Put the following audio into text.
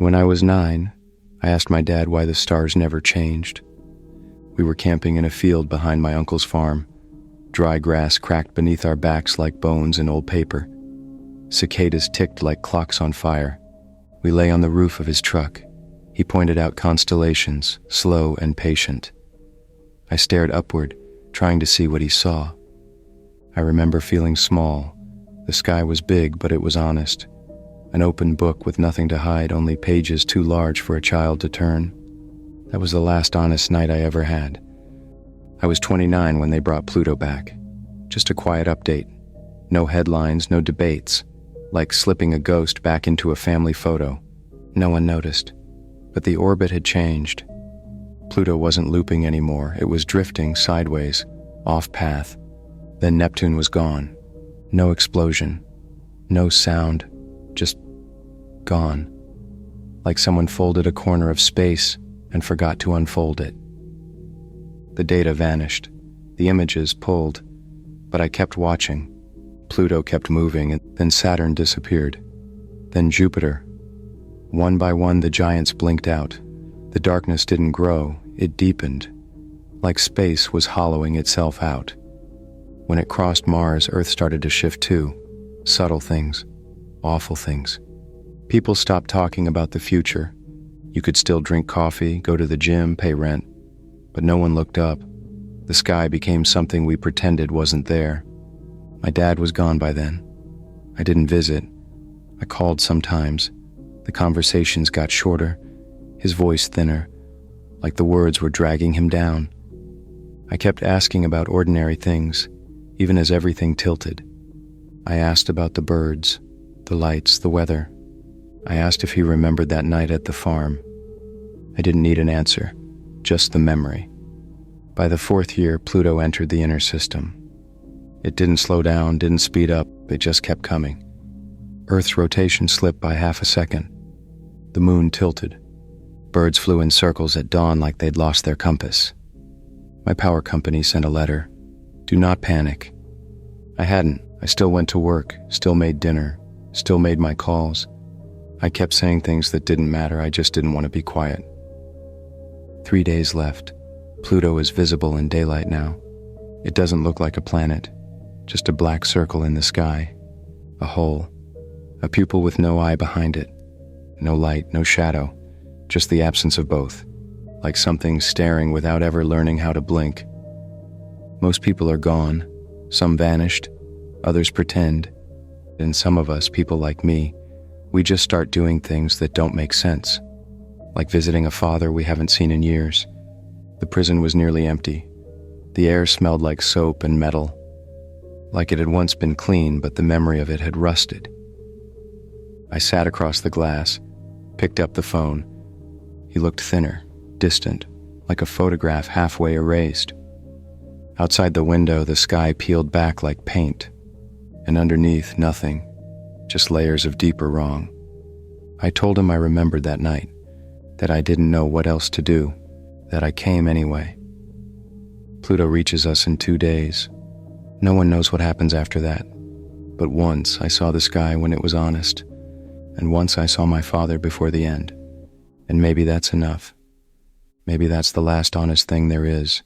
When I was 9, I asked my dad why the stars never changed. We were camping in a field behind my uncle's farm. Dry grass cracked beneath our backs like bones in old paper. Cicadas ticked like clocks on fire. We lay on the roof of his truck. He pointed out constellations, slow and patient. I stared upward, trying to see what he saw. I remember feeling small. The sky was big, but it was honest. An open book with nothing to hide, only pages too large for a child to turn. That was the last honest night I ever had. I was 29 when they brought Pluto back. Just a quiet update. No headlines, no debates. Like slipping a ghost back into a family photo. No one noticed. But the orbit had changed. Pluto wasn't looping anymore. It was drifting sideways, off path. Then Neptune was gone. No explosion. No sound. Just gone. Like someone folded a corner of space and forgot to unfold it. The data vanished. The images pulled. But I kept watching. Pluto kept moving, and then Saturn disappeared. Then Jupiter. One by one, the giants blinked out. The darkness didn't grow, it deepened. Like space was hollowing itself out. When it crossed Mars, Earth started to shift too. Subtle things. Awful things. People stopped talking about the future. You could still drink coffee, go to the gym, pay rent. But no one looked up. The sky became something we pretended wasn't there. My dad was gone by then. I didn't visit. I called sometimes. The conversations got shorter, his voice thinner, like the words were dragging him down. I kept asking about ordinary things, even as everything tilted. I asked about the birds, the lights, the weather. I asked if he remembered that night at the farm. I didn't need an answer, just the memory. By the 4th year, Pluto entered the inner system. It didn't slow down, didn't speed up, it just kept coming. Earth's rotation slipped by half a second. The moon tilted. Birds flew in circles at dawn like they'd lost their compass. My power company sent a letter. Do not panic. I hadn't. I still went to work, still made dinner, still made my calls. I kept saying things that didn't matter, I just didn't want to be quiet. 3 days left. Pluto is visible in daylight now. It doesn't look like a planet, just a black circle in the sky. A hole. A pupil with no eye behind it. No light, no shadow, just the absence of both, like something staring without ever learning how to blink. Most people are gone, some vanished, others pretend, and some of us, people like me, we just start doing things that don't make sense, like visiting a father we haven't seen in years. The prison was nearly empty. The air smelled like soap and metal, like it had once been clean, but the memory of it had rusted. I sat across the glass, picked up the phone. He looked thinner, distant, like a photograph halfway erased. Outside the window, the sky peeled back like paint, and underneath, nothing, just layers of deeper wrong. I told him I remembered that night, that I didn't know what else to do, that I came anyway. Pluto reaches us in 2 days. No one knows what happens after that. But once I saw the sky when it was honest, and once I saw my father before the end. And maybe that's enough. Maybe that's the last honest thing there is.